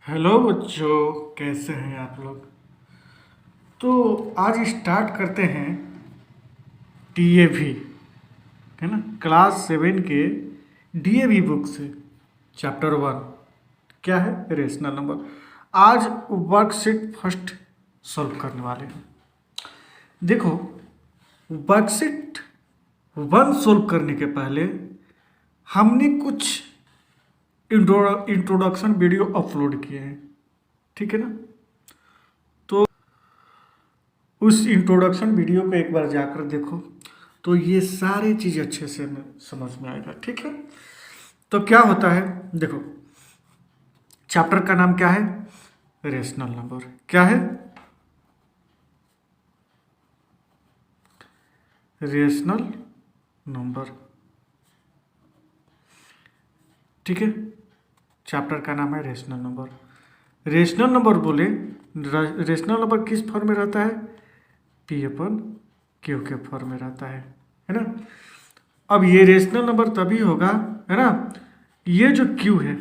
Hello बच्चों, कैसे हैं आप लोग। तो आज स्टार्ट करते हैं डीएवी, है ना, क्लास 7 के डीएवी बुक से चैप्टर 1 क्या है, रेशनल नंबर। आज वर्कशीट फर्स्ट सॉल्व करने वाले हैं। देखो, वर्कशीट 1 सॉल्व करने के पहले हमने कुछ इंट्रोडक्शन वीडियो अपलोड किए हैं, ठीक है ना। तो उस इंट्रोडक्शन वीडियो को एक बार जाकर देखो तो ये सारी चीज़ अच्छे से समझ में आएगा, ठीक है। तो क्या होता है, देखो, चैप्टर का नाम क्या है, रेशनल नंबर। क्या है, रेशनल नंबर, ठीक है। चैप्टर का नाम है रेशनल नंबर। रेशनल नंबर बोले, रेशनल नंबर किस फॉर्म में रहता है, पी अपन क्यू के फॉर्म में रहता है ना। अब ये रेशनल नंबर तभी होगा, है ना, ये जो क्यू है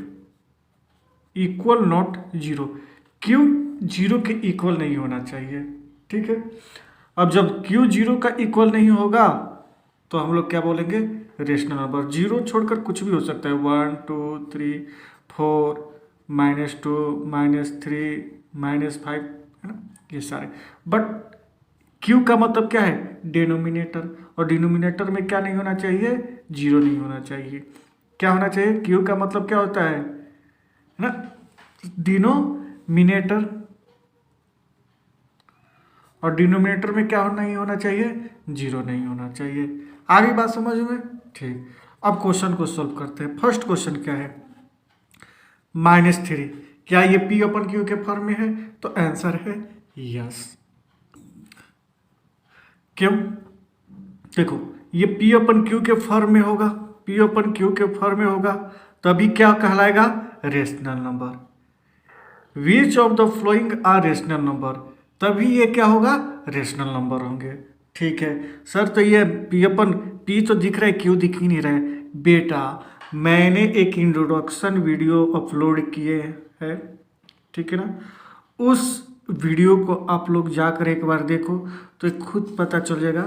equal not zero, Q zero के इक्वल नहीं होना चाहिए, ठीक है। अब जब क्यू जीरो का इक्वल नहीं होगा तो हम लोग क्या बोलेंगे, रेशनल नंबर। जीरो छोड़कर कुछ भी हो सकता है, 1 2 3 4 -2 -3 -5, है ना, ये सारे। बट क्यू का मतलब क्या है, डिनोमिनेटर, और डिनोमिनेटर में क्या नहीं होना चाहिए, जीरो नहीं होना चाहिए। क्या होना चाहिए, क्यू का मतलब क्या होता है ना, डिनोमिनेटर, और डिनोमिनेटर में क्या नहीं होना चाहिए, जीरो नहीं होना चाहिए। आगे बात समझ में, ठीक। अब क्वेश्चन को सॉल्व करते हैं। फर्स्ट क्वेश्चन क्या है, -3, क्या ये पी अपन क्यू के फॉर्म में है, तो आंसर है यस। क्यों, देखो, ये पी अपन क्यू के फॉर्म में होगा, पी अपन क्यू के फॉर्म में होगा, तभी क्या कहलाएगा, rational number. Which of the following are rational number, तभी ये क्या होगा, रेशनल नंबर होंगे, ठीक है। सर तो ये पी अपन पी तो दिख रहा है, क्यू दिख ही नहीं रहा है। बेटा, मैंने एक इंट्रोडक्शन वीडियो अपलोड किए हैं, ठीक है ना। उस वीडियो को आप लोग जाकर एक बार देखो तो खुद पता चल जाएगा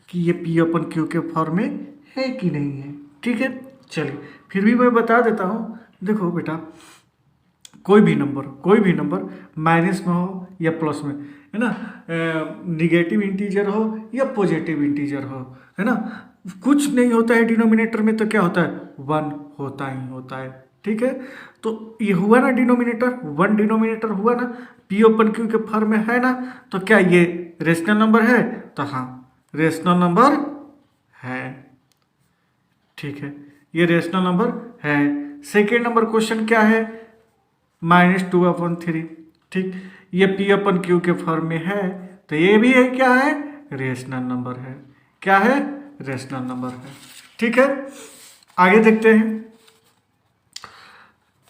कि ये पी अपन क्यू के फॉर्म में है कि नहीं है, ठीक है। चलिए, फिर भी मैं बता देता हूँ। देखो बेटा, कोई भी नंबर माइनस में हो या प्लस में, है ना, निगेटिव इंटीजर हो या पॉजिटिव इंटीजर हो, है ना, कुछ नहीं होता है डिनोमिनेटर में, तो क्या होता है, 1 होता ही होता है, ठीक है। तो ये हुआ ना डिनोमिनेटर, 1 डिनोमिनेटर हुआ ना, पी ओपन क्यू के फॉर्म में है ना, तो क्या ये रेशनल नंबर है, तो हाँ, रेशनल नंबर है, ठीक है, ये रेशनल नंबर है। सेकेंड नंबर क्वेश्चन क्या है, -2/3, ठीक, ये पी अपन क्यू के फॉर्म में है, तो ये भी है, क्या है, रेशनल नंबर है। क्या है, रेशनल नंबर है, ठीक है। आगे देखते हैं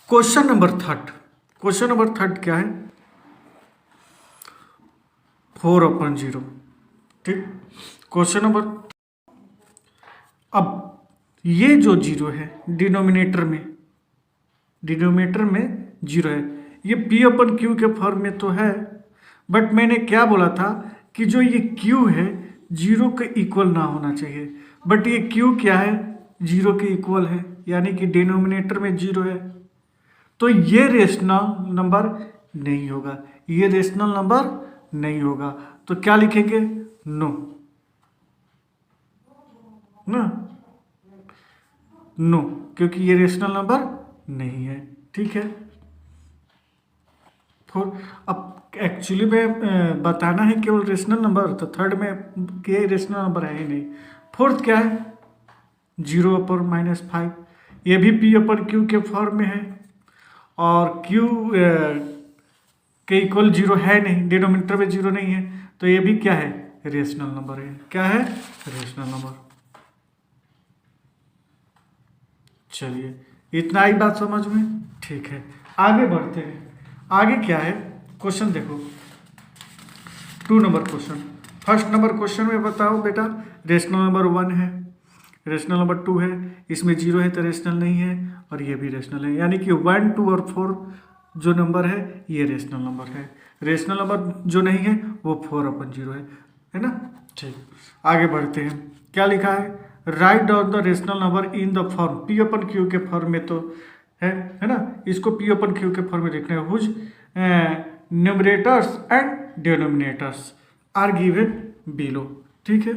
question number third. Question number third क्या है, 4/0, ठीक। क्वेश्चन नंबर, अब ये जो जीरो है डिनोमिनेटर में जीरो है, ये पी अपन क्यू के फॉर्म में तो है, बट मैंने क्या बोला था कि जो ये क्यू है जीरो के इक्वल ना होना चाहिए, बट ये क्यू क्या है, जीरो के इक्वल है, यानी कि डिनोमिनेटर में जीरो है, तो ये रेशनल नंबर नहीं होगा, ये रेशनल नंबर नहीं होगा। तो क्या लिखेंगे, नो, ना, नो, क्योंकि ये रेशनल नंबर नहीं है, ठीक है। फोर, अब एक्चुअली में बताना है केवल रेशनल नंबर, तो थर्ड में ये रेशनल नंबर है ही नहीं। फोर्थ क्या है, 0/-5, ये भी पी अपन क्यू के फॉर्म में है, और क्यू के इक्वल जीरो है नहीं, डिनोमिनेटर में जीरो नहीं है, तो ये भी क्या है, रेशनल नंबर है। क्या है, रेशनल नंबर। चलिए, इतना ही बात समझ में, ठीक है। आगे बढ़ते हैं। आगे क्या है, क्वेश्चन देखो, 2 number question. First number question में बताओ बेटा, रेशनल नंबर 1 है, रेशनल नंबर 2 है, इसमें जीरो है तो रेशनल नहीं है, और ये भी रेशनल है, यानी कि 1 2 और 4 जो नंबर है ये रेशनल नंबर है, रेशनल नंबर जो नहीं है वो 4/0 है ना। ठीक, आगे बढ़ते हैं। क्या लिखा है, right down the rational number in the form, P/Q के फॉर्म में तो है ना, इसको P/Q के फॉर्म में लिखना है। Whose numerators and denominators are given below. ठीक है,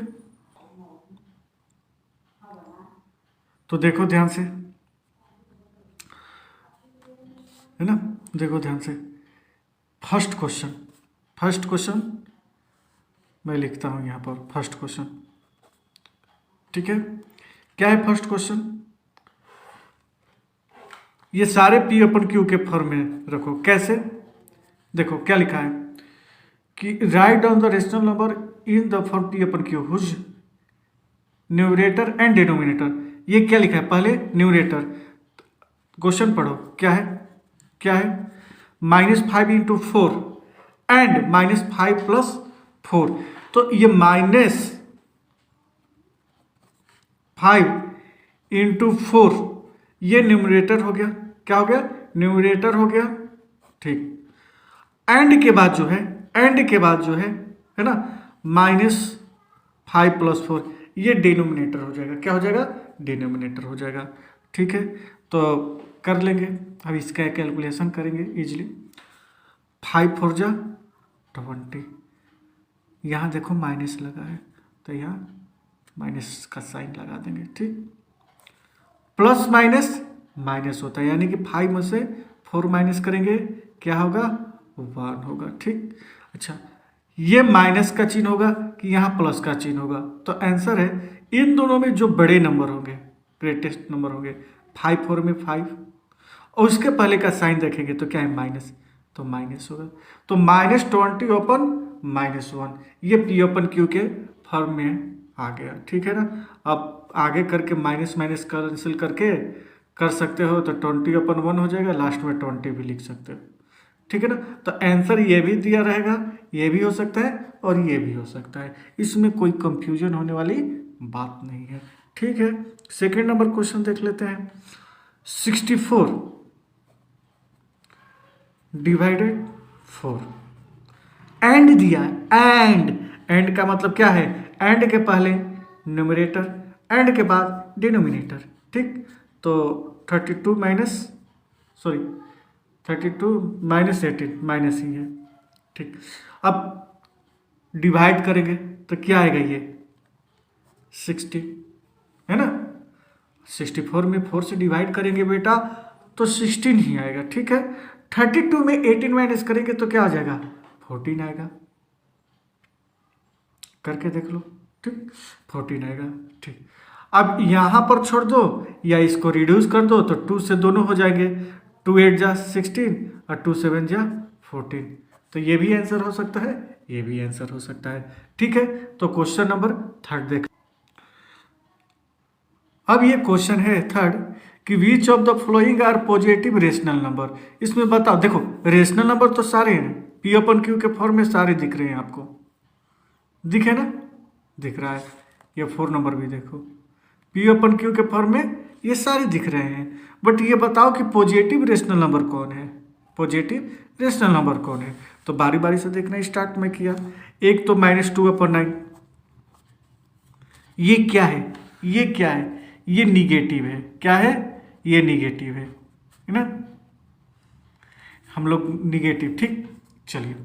तो देखो ध्यान से, है ना, देखो ध्यान से। फर्स्ट क्वेश्चन मैं लिखता हूं यहां पर, फर्स्ट क्वेश्चन। ठीक है, क्या है फर्स्ट क्वेश्चन, ये सारे P/Q के फॉर्म में रखो। कैसे, देखो क्या लिखा है कि write down the rational number in the form P/Q whose numerator and denominator. ये क्या लिखा है, पहले न्यूमरेटर, क्वेश्चन पढ़ो क्या है, क्या है, -5 × 4 एंड -5 + 4। तो ये -5 × 4 ये न्यूमरेटर हो गया, क्या हो गया, न्यूमरेटर हो गया। ठीक, एंड के बाद जो है, एंड के बाद जो है ना, -5 + 4 ये डिनोमिनेटर हो जाएगा। क्या हो जाएगा, डिनोमिनेटर हो जाएगा। ठीक है, तो कर लेंगे, अब इसका कैलकुलेशन करेंगे इजीली। 5 × 4 = 20, यहाँ देखो माइनस लगा है तो यहाँ माइनस का साइन लगा देंगे। ठीक, प्लस माइनस माइनस होता है, यानी कि 5 में से 4 माइनस करेंगे क्या होगा, 1 होगा। ठीक, अच्छा ये माइनस का चिन्ह होगा कि यहाँ प्लस का चिन्ह होगा, तो आंसर है इन दोनों में जो बड़े नंबर होंगे, ग्रेटेस्ट नंबर होंगे, 5 4 में 5 और उसके पहले का साइन देखेंगे तो क्या है, माइनस, तो माइनस होगा। तो -20/-1 ये P/Q के फॉर्म में आ गया। ठीक है ना, अब आगे करके माइनस माइनस कैंसिल करके कर सकते हो, तो 20/1 हो जाएगा, लास्ट में 20 भी लिख सकते हो। ठीक है ना, तो आंसर ये भी दिया रहेगा, ये भी हो सकता है और ये भी हो सकता है, इसमें कोई कंफ्यूजन होने वाली बात नहीं है। ठीक है, सेकेंड नंबर क्वेश्चन देख लेते हैं। 64 / 4 एंड दिया है, एंड का मतलब क्या है, एंड के पहले न्यूमरेटर, एंड के बाद डिनोमिनेटर। ठीक, तो 32 -18 माइनस ही है। ठीक, अब डिवाइड करेंगे तो क्या आएगा, ये 60 है ना, 64 में 4 से डिवाइड करेंगे बेटा तो 16 ही आएगा। ठीक है, 32 में 18 माइनस करेंगे तो क्या आ जाएगा, 14 आएगा, करके देख लो। ठीक, 14 आएगा। ठीक, अब यहाँ पर छोड़ दो या इसको रिड्यूस कर दो तो 2 से दोनों हो जाएंगे, 2 8 = 16 और 2 7 = 14। तो ये भी आंसर हो सकता है, ये भी आंसर हो सकता है। ठीक है, तो क्वेश्चन नंबर 3 देख। अब ये क्वेश्चन है 3 कि which of the following are positive rational number. इसमें बताओ, देखो रेशनल नंबर तो सारे हैं, P/Q के फॉर्म में सारे दिख रहे हैं आपको, दिखे ना, दिख रहा है। ये 4 नंबर भी देखो, P/Q के फॉर्म में ये सारे दिख रहे हैं, बट ये बताओ कि पॉजिटिव रेशनल नंबर कौन है, पॉजिटिव रेशनल नंबर कौन है। तो बारी बारी से देखना स्टार्ट में किया। एक तो -2/9, ये क्या है, ये क्या है, ये निगेटिव है। क्या है, ये निगेटिव है ना, हम लोग निगेटिव। ठीक, चलिए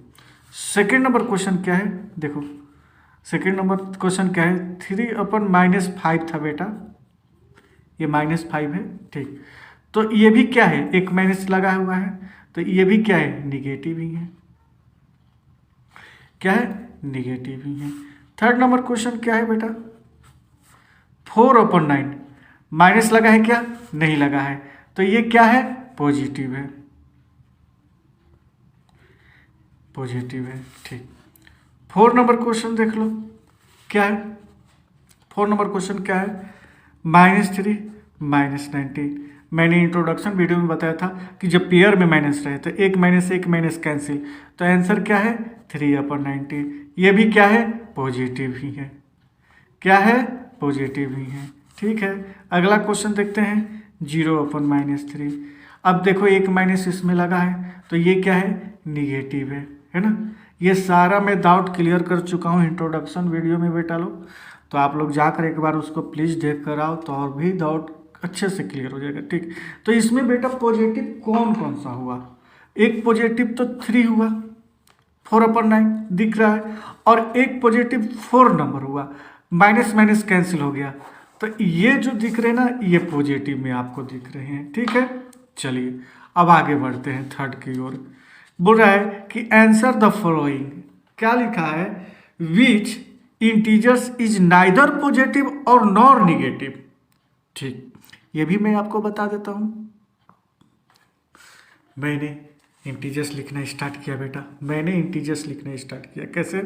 सेकेंड नंबर क्वेश्चन क्या है, देखो सेकेंड नंबर क्वेश्चन क्या है, 3/-5 था बेटा, ये -5 है। ठीक, तो ये भी क्या है, एक माइनस लगा हुआ है, तो ये भी क्या है, निगेटिव ही है। क्या है, निगेटिव ही है। थर्ड नंबर क्वेश्चन क्या है बेटा, 4/9 माइनस लगा है क्या, नहीं लगा है, तो ये क्या है, पॉजिटिव है, पॉजिटिव है। ठीक, 4 नंबर क्वेश्चन देख लो क्या है, 4 नंबर क्वेश्चन क्या है, -3 -19। मैंने इंट्रोडक्शन वीडियो में बताया था कि जब पेयर में माइनस रहे तो एक माइनस कैंसिल, तो आंसर क्या है, 3/19। ये भी क्या है, पॉजिटिव ही है। क्या है, पॉजिटिव ही है। ठीक है, अगला क्वेश्चन देखते हैं, 0/-3। अब देखो एक माइनस इसमें लगा है तो ये क्या है, निगेटिव है ना। ये सारा मैं डाउट क्लियर कर चुका हूँ इंट्रोडक्शन वीडियो में बेटा लोग, तो आप लोग जाकर एक बार उसको प्लीज़ देख कर आओ तो और भी डाउट अच्छे से क्लियर हो जाएगा। ठीक, तो इसमें बेटा पॉजिटिव कौन कौन सा हुआ, एक पॉजिटिव तो 3 हुआ 4/9 दिख रहा है, और एक पॉजिटिव 4 नंबर हुआ, माइनस माइनस कैंसिल हो गया, तो ये जो दिख रहे हैं ना ये पॉजिटिव में आपको दिख रहे हैं। ठीक है, चलिए अब आगे बढ़ते हैं थर्ड की ओर। बोल रहा है कि आंसर द फॉलोइंग, क्या लिखा है, विच इंटीजर्स इज नाइदर पॉजिटिव और नॉर निगेटिव। ठीक, ये भी मैं आपको बता देता हूं। मैंने इंटीजर्स लिखना स्टार्ट किया बेटा, मैंने इंटीजर्स लिखना स्टार्ट किया कैसे,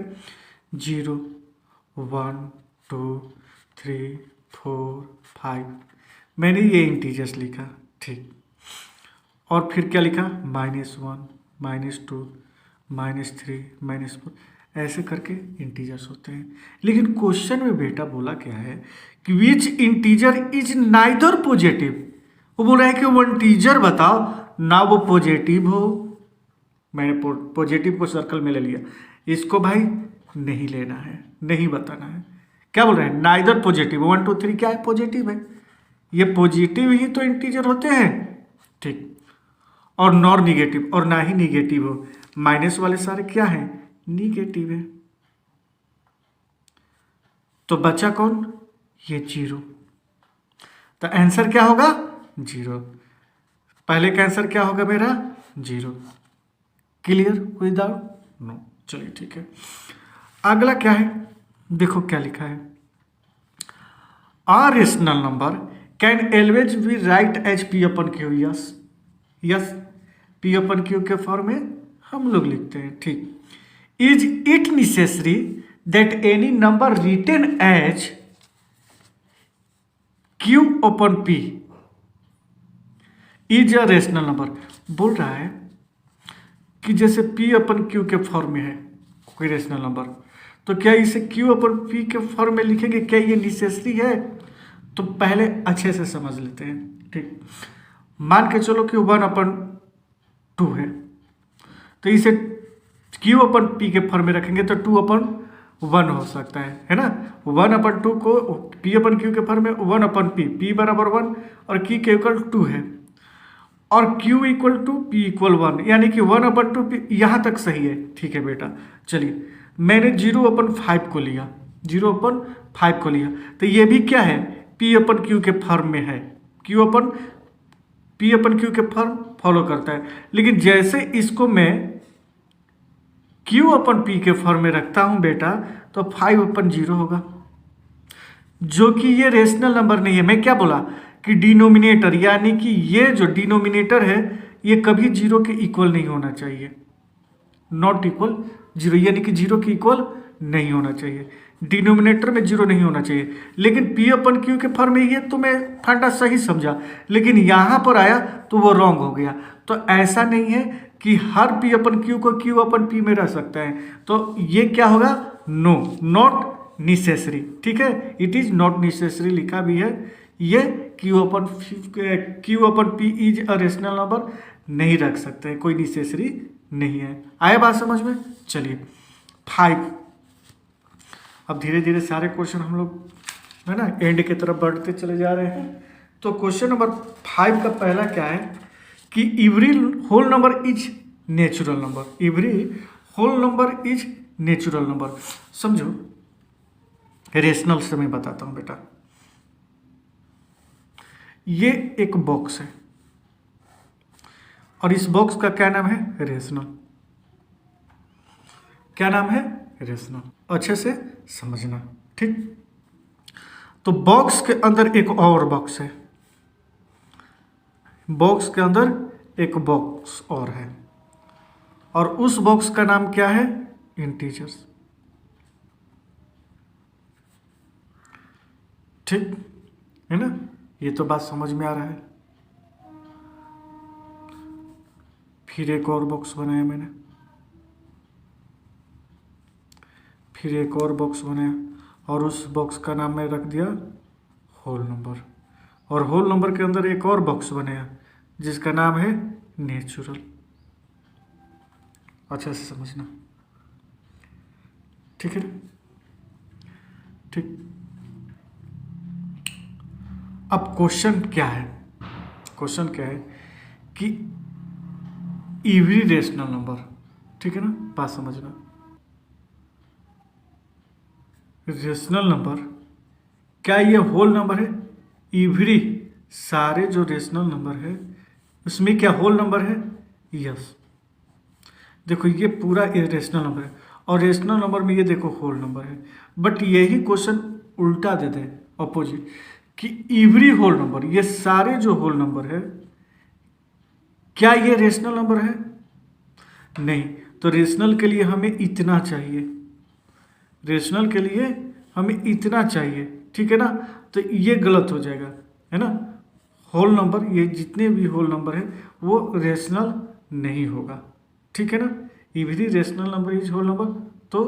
0 1 2 3 4 5, मैंने ये इंटीजर्स लिखा। ठीक, और फिर क्या लिखा, -1 -2 -3 -4, ऐसे करके इंटीजर्स होते हैं। लेकिन क्वेश्चन में बेटा बोला क्या है कि विच इंटीजर इज नाइदर पॉजिटिव, वो बोल रहा है कि वो इंटीजर बताओ ना वो पॉजिटिव हो। मैंने पॉजिटिव को सर्कल में ले लिया, इसको भाई नहीं लेना है, नहीं बताना है। क्या बोल रहे हैं, नाइदर पॉजिटिव, 1 2 3 क्या है, पॉजिटिव है, ये पॉजिटिव ही तो इंटीजर होते हैं। ठीक, और नॉर निगेटिव, और ना ही निगेटिव हो, माइनस वाले सारे क्या है, निगेटिव है। तो बचा कौन, ये 0, तो आंसर क्या होगा 0, पहले का आंसर क्या होगा मेरा 0। क्लियर, कोई डाउट, नो, चलिए ठीक है। अगला क्या है, देखो क्या लिखा है, a rational number can always be write as P/Q। Yes yes, P/Q के फॉर्म में हम लोग लिखते हैं। ठीक, is it necessary that any number written as Q/P is a rational number. बोल रहा है कि जैसे P/Q के फॉर्म में है कोई रेशनल नंबर, तो क्या इसे Q/P के फॉर्म में लिखेंगे, क्या ये नेसेसरी है, तो पहले अच्छे से समझ लेते हैं। ठीक, मान के चलो कि 1/2 है, तो इसे Q/P के फॉर्म में रखेंगे तो 2/1 हो सकता है ना। 1/2 को P/Q के फॉर्म में 1/P, P बराबर 1 और Q के इक्वल 2 है, और Q equal to P equal 1, यानी कि 1/2 यहाँ तक सही है। ठीक है बेटा, चलिए मैंने 0/5 को लिया, 0/5 को लिया, तो ये भी क्या है, P/Q के फॉर्म में है, P/Q के फॉर्म फॉलो करता है। लेकिन जैसे इसको मैं Q/P के फॉर्म में रखता हूं बेटा, तो 5/0 होगा, जो कि ये रेशनल नंबर नहीं है। मैं क्या बोला कि डिनोमिनेटर, यानी कि ये जो डिनोमिनेटर है ये कभी 0 के इक्वल नहीं होना चाहिए, नॉट इक्वल 0, यानी कि 0 के इक्वल नहीं होना चाहिए, डिनोमिनेटर में 0 नहीं होना चाहिए। लेकिन P/Q के फॉर्म में ये तो मैं फंडा सही समझा, लेकिन यहाँ पर आया तो वो रॉन्ग हो गया। तो ऐसा नहीं है कि हर P/Q को Q/P में रह सकता है, तो ये क्या होगा, नो, नॉट नेसेसरी। ठीक है, इट इज नॉट नेसेसरी लिखा भी है, ये Q/P is a rational number नहीं रख सकते हैं, कोई नेसेसरी नहीं है। आया बात समझ में, चलिए 5, अब धीरे धीरे सारे क्वेश्चन हम लोग है ना एंड की तरफ बढ़ते चले जा रहे हैं। तो क्वेश्चन नंबर 5 का पहला क्या है कि every whole number is natural number, every whole number is natural number. समझो, रेशनल से मैं बताता हूं बेटा, ये एक बॉक्स है और इस बॉक्स का क्या नाम है, रेशनल। क्या नाम है, रेशनल, अच्छे से समझना। ठीक, तो बॉक्स के अंदर एक और बॉक्स है, बॉक्स के अंदर एक बॉक्स और है, और उस बॉक्स का नाम क्या है, इंटीजर्स। ठीक है ना, ये तो बात समझ में आ रहा है। फिर एक और बॉक्स बनाया मैंने, फिर एक और बॉक्स बनाया, और उस बॉक्स का नाम मैं रख दिया होल नंबर, और होल नंबर के अंदर एक और बॉक्स बनाया जिसका नाम है नेचुरल। अच्छा से समझना, ठीक है ना? ठीक। अब क्वेश्चन क्या है? क्वेश्चन क्या है कि एवरी रेशनल नंबर, ठीक है ना, बात समझना। रेशनल नंबर, क्या ये होल नंबर है? एवरी, सारे जो रेशनल नंबर है उसमें क्या होल नंबर है? यस। देखो ये पूरा रेशनल नंबर है और रेशनल नंबर में ये देखो होल नंबर है, बट यही क्वेश्चन उल्टा दे दे, अपोजिट, कि एवरी होल नंबर, ये सारे जो होल नंबर है क्या ये रेशनल नंबर है? नहीं। तो रेशनल के लिए हमें इतना चाहिए, रेशनल के लिए हमें इतना चाहिए, ठीक है ना? तो ये गलत हो जाएगा, है ना? होल नंबर, ये जितने भी होल नंबर है वो रेशनल नहीं होगा, ठीक है ना? Every rational number is whole number, तो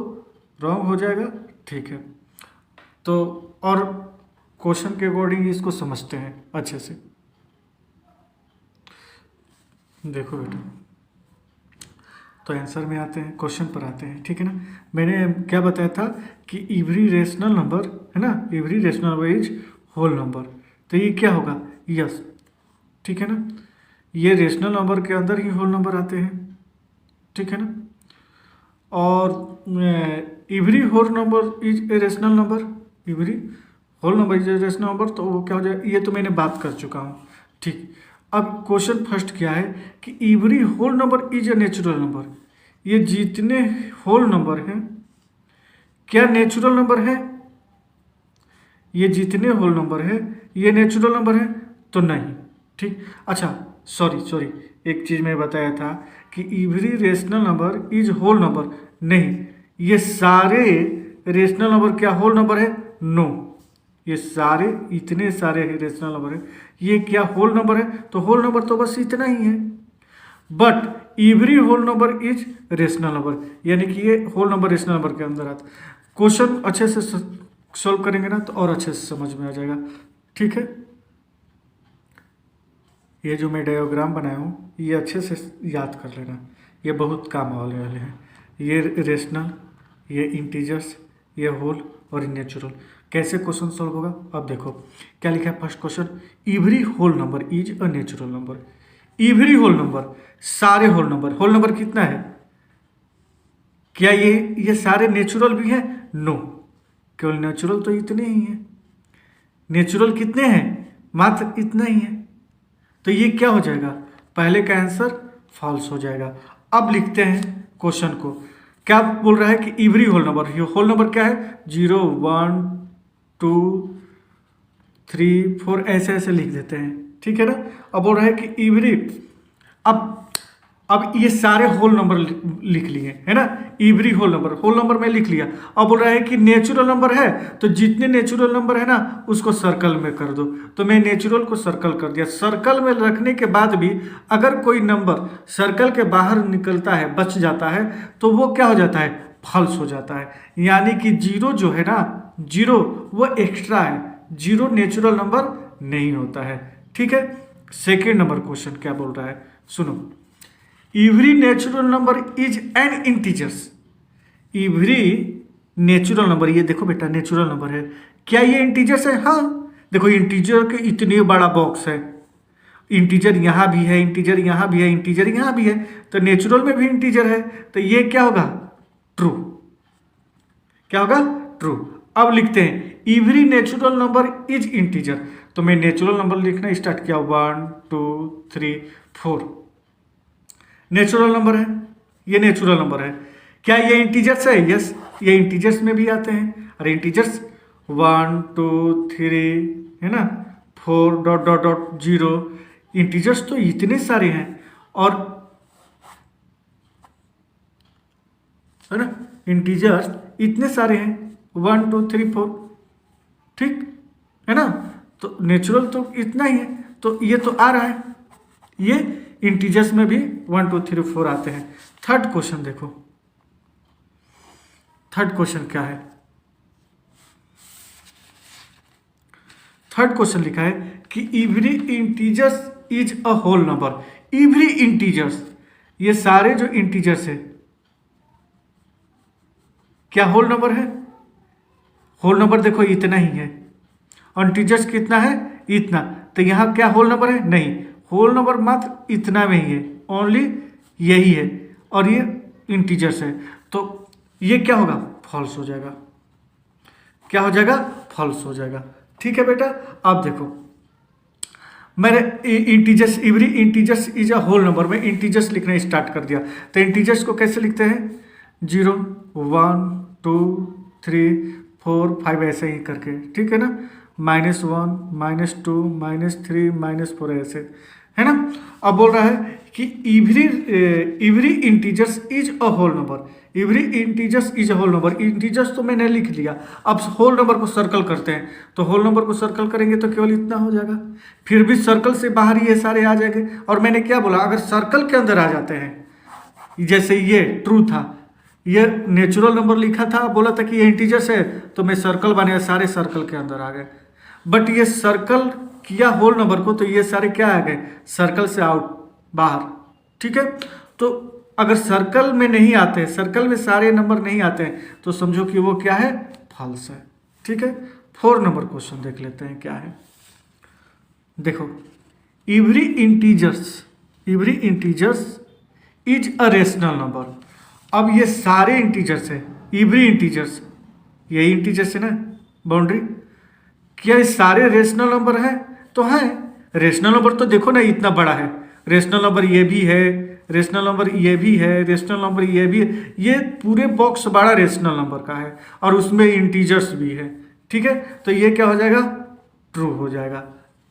रॉन्ग हो जाएगा, ठीक है? तो और क्वेश्चन के अकॉर्डिंग इसको समझते हैं अच्छे से। देखो बेटा, तो आंसर में आते हैं, क्वेश्चन पर आते हैं, ठीक है ना? मैंने क्या बताया था कि एवरी रेशनल नंबर, है ना, every rational number is whole number, तो ये क्या होगा? यस, ठीक है ना? ये रेशनल नंबर के अंदर ही होल नंबर आते हैं, ठीक है ना? और every whole number is a rational number, every whole number is a rational number, तो वो क्या हो जाएगा? ये तो मैंने बात कर चुका हूँ, ठीक। अब क्वेश्चन फर्स्ट क्या है कि every whole number is a natural number, ये जितने होल नंबर हैं क्या नेचुरल नंबर है? ये जितने होल नंबर है ये नेचुरल नंबर है? तो नहीं, ठीक। अच्छा सॉरी, एक चीज़ मैं बताया था कि every rational number is whole number, नहीं, ये सारे रेशनल नंबर क्या होल नंबर है? नो, ये सारे, इतने सारे रेशनल नंबर है, ये क्या होल नंबर है? तो होल नंबर तो बस इतना ही है, but every whole number is rational number, यानी कि ये होल नंबर रेशनल नंबर के अंदर आता। क्वेश्चन अच्छे से सॉल्व करेंगे ना तो और अच्छे से समझ में आ जाएगा, ठीक है? ये जो मैं डायग्राम बनाया हूँ ये अच्छे से याद कर लेना, ये बहुत काम वाले हैं। ये रेशनल, ये इंटीजर्स, ये होल और नेचुरल। कैसे क्वेश्चन सॉल्व होगा? अब देखो क्या लिखा है first question, every whole number is a natural number. Every whole number, सारे होल नंबर कितना है? क्या ये सारे नेचुरल भी हैं? नो, केवल नेचुरल तो इतने ही हैं। नेचुरल कितने हैं? मात्र इतना ही है, तो ये क्या हो जाएगा? पहले का आंसर फॉल्स हो जाएगा। अब लिखते हैं क्वेश्चन को, क्या बोल रहा है कि एवरी होल नंबर, ये होल नंबर क्या है? 0 1 2 3 4 ऐसे ऐसे लिख देते हैं, ठीक है ना? अब बोल रहा है कि एवरी, अब ये सारे होल नंबर लिख लिए, है ना? एवरी होल नंबर में लिख लिया। अब बोल रहा है कि नेचुरल नंबर है, तो जितने नेचुरल नंबर है ना उसको सर्कल में कर दो, तो मैं नेचुरल को सर्कल कर दिया। सर्कल में रखने के बाद भी अगर कोई नंबर सर्कल के बाहर निकलता है, बच जाता है, तो वो क्या हो जाता है? फॉल्स हो जाता है, यानी कि 0 जो है ना, 0 वो एक्स्ट्रा है, 0 नेचुरल नंबर नहीं होता है, ठीक है? सेकेंड नंबर क्वेश्चन क्या बोल रहा है, सुनो, every natural number is an integers. Every natural number, ये देखो बेटा नेचुरल नंबर है, क्या ये इंटीजर्स है? हाँ, देखो इंटीजर के इतने बड़ा बॉक्स है, इंटीजर यहाँ भी है, इंटीजर यहाँ भी है, इंटीजर यहाँ भी है, तो नेचुरल में भी इंटीजर है, तो ये क्या होगा? ट्रू। क्या होगा? ट्रू। अब लिखते हैं every natural number is integer, तो मैं नेचुरल नंबर लिखना स्टार्ट किया, 1 2 3 4, नेचुरल नंबर है, ये नेचुरल नंबर है। क्या ये इंटीजर्स है? यस, ये इंटीजर्स में भी आते हैं। अरे इंटीजर्स 1 2 3 है ना, 4 डॉट डॉट डॉट 0, इंटीजर्स तो इतने सारे हैं, और है ना, इंटीजर्स इतने सारे हैं, 1 2 3 4, ठीक है ना? तो नेचुरल तो इतना ही है, तो ये तो आ रहा है, ये इंटीजर्स में भी 1 2 3 4 आते हैं। थर्ड क्वेश्चन देखो, थर्ड क्वेश्चन क्या है? थर्ड क्वेश्चन लिखा है कि every integers is a whole number. Every integers, ये सारे जो इंटीजर्स है क्या होल नंबर है? होल नंबर देखो इतना ही है, और इंटीजर्स कितना है? इतना। तो यहाँ क्या होल नंबर है? नहीं, होल नंबर मात्र इतना में ही है, ओनली यही है, और ये इंटीजर्स है। तो ये क्या होगा? फॉल्स हो जाएगा। क्या हो जाएगा? फॉल्स हो जाएगा। ठीक है बेटा, अब देखो मैंने integers, every integers is a whole number में इंटीजर्स लिखना स्टार्ट कर दिया। तो इंटीजर्स को कैसे लिखते हैं? 0 1 2 3 4 5 ऐसे ही करके, ठीक है ना? -1 -2 -3 -4 ऐसे, है ना? अब बोल रहा है कि every integers is a whole number. Every integers is a whole number, integers तो मैंने लिख लिया, अब होल नंबर को सर्कल करते हैं। तो होल नंबर को सर्कल करेंगे तो केवल इतना हो जाएगा, फिर भी सर्कल से बाहर ये सारे आ जाएंगे। और मैंने क्या बोला? अगर सर्कल के अंदर आ जाते हैं, जैसे ये ट्रू था, ये नेचुरल नंबर लिखा था, बोला था कि ये इंटीजर्स है, तो मैं सर्कल बनाया, सारे सर्कल के अंदर आ गए। बट ये सर्कल किया होल नंबर को, तो ये सारे क्या आ गए? सर्कल से आउट, बाहर। ठीक है, तो अगर सर्कल में नहीं आते, सर्कल में सारे नंबर नहीं आते हैं, तो समझो कि वो क्या है? फॉल्स है। ठीक है, 4 नंबर क्वेश्चन देख लेते हैं क्या है। देखो, every integers is a rational number. अब ये सारे इंटीजर्स है, एवरी इंटीजर्स, यही इंटीजर्स है ना, बाउंड्री। क्या ये सारे रेशनल नंबर है? तो है। रेशनल नंबर तो देखो ना इतना बड़ा है, रेशनल नंबर ये भी है, रेशनल नंबर ये भी है, रेशनल नंबर ये भी है, ये पूरे बॉक्स बड़ा रेशनल नंबर का है, और उसमें इंटीजर्स भी है। ठीक है, तो ये क्या हो जाएगा? ट्रू हो जाएगा।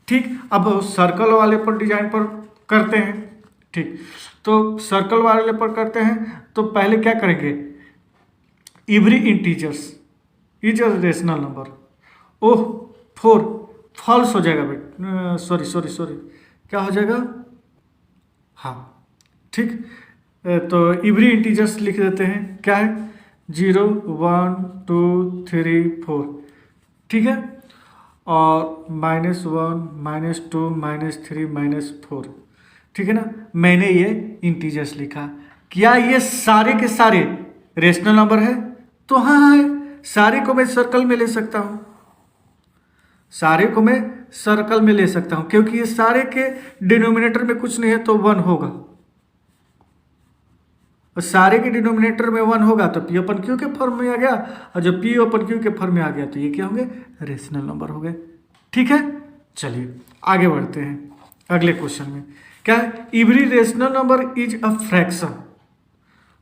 ठीक, अब सर्कल वाले पर डिजाइन पर करते हैं। ठीक, तो सर्कल वाले पर करते हैं, तो पहले क्या करेंगे? Every integers is a rational number. Oh, 4 false हो जाएगा बेटा, सॉरी, क्या हो जाएगा? हाँ, ठीक, तो एवरी इंटीजर्स लिख देते हैं। क्या है? 0 1 2 3 4, ठीक है, और -1 -2 -3 -4, ठीक है ना? मैंने ये इंटीजर्स लिखा। क्या ये सारे के सारे रेशनल नंबर है? तो हाँ है, सारे को मैं सर्कल में ले सकता हूँ, सारे को मैं सर्कल में ले सकता हूं, क्योंकि ये सारे के डिनोमिनेटर में कुछ नहीं है तो 1 होगा, और सारे के डिनोमिनेटर में 1 होगा तो P अपन Q के फॉर्म में आ गया, और जब P अपन Q के फॉर्म में आ गया तो ये क्या होंगे? रेशनल नंबर हो गए। ठीक है, चलिए आगे बढ़ते हैं अगले क्वेश्चन में। क्या है? Every rational number is a fraction.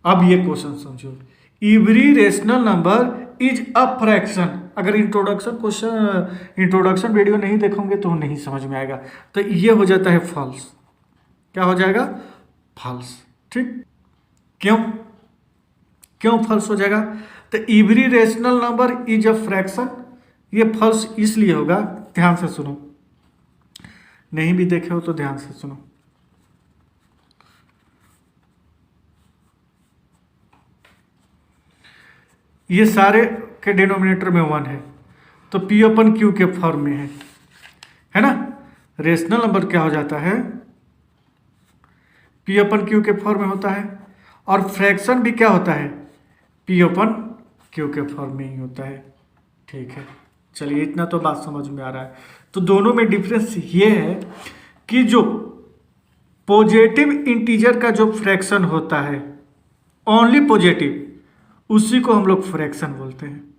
अब ये क्वेश्चन समझो, every rational number is a fraction. अगर इंट्रोडक्शन वीडियो नहीं देखोगे तो नहीं समझ में आएगा, तो ये हो जाता है फॉल्स। क्या हो जाएगा? फॉल्स। ठीक, क्यों फॉल्स हो जाएगा? तो every rational number is a fraction, ये फॉल्स इसलिए होगा, ध्यान से सुनो, नहीं भी देखे हो तो ध्यान से सुनो। ये सारे के डिनोमिनेटर में 1 है, तो P अपन Q के फॉर्म में है ना? रेशनल नंबर क्या हो जाता है? P अपन Q के फॉर्म में होता है, और फ्रैक्शन भी क्या होता है? P अपन Q के फॉर्म में ही होता है। ठीक है, चलिए इतना तो बात समझ में आ रहा है। तो दोनों में डिफरेंस ये है कि जो पॉजिटिव इंटीजर का जो फ्रैक्शन होता है, ओनली पॉजिटिव, उसी को हम लोग फ्रैक्शन बोलते हैं।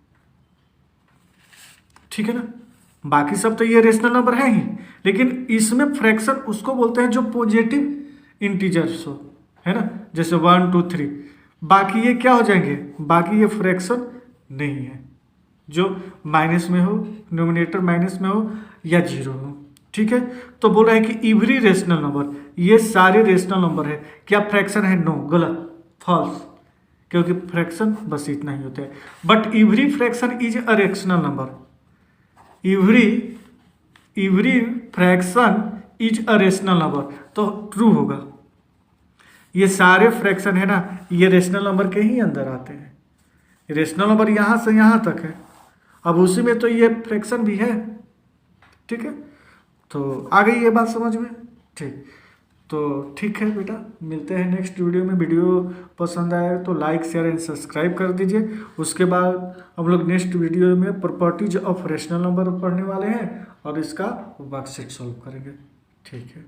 ठीक है ना? बाकी सब तो ये रेशनल नंबर है ही, लेकिन इसमें फ्रैक्शन उसको बोलते हैं जो पॉजिटिव इंटीजर्स हो, है ना? जैसे 1 2 3, बाकी ये क्या हो जाएंगे? बाकी ये फ्रैक्शन नहीं है, जो माइनस में हो, डिनोमिनेटर माइनस में हो या 0 हो। ठीक है, तो बोल रहा है कि एवरी रेशनल नंबर, ये सारे रेशनल नंबर है। क्या फ्रैक्शन है? नो, गलत, फॉल्स, क्योंकि फ्रैक्शन बस इतना ही होता है। But every fraction is a rational number, every fraction is a rational number, तो ट्रू होगा। ये सारे फ्रैक्शन है ना, ये रेशनल नंबर के ही अंदर आते हैं। रेशनल नंबर यहाँ से यहाँ तक है, अब उसी में तो ये फ्रैक्शन भी है। ठीक है, तो आ गई ये बात समझ में? ठीक, तो ठीक है बेटा, मिलते हैं नेक्स्ट वीडियो में। वीडियो पसंद आए तो लाइक शेयर एंड सब्सक्राइब कर दीजिए। उसके बाद हम लोग नेक्स्ट वीडियो में प्रॉपर्टीज ऑफ रेशनल नंबर पढ़ने वाले हैं और इसका वर्कशीट सॉल्व करेंगे। ठीक है।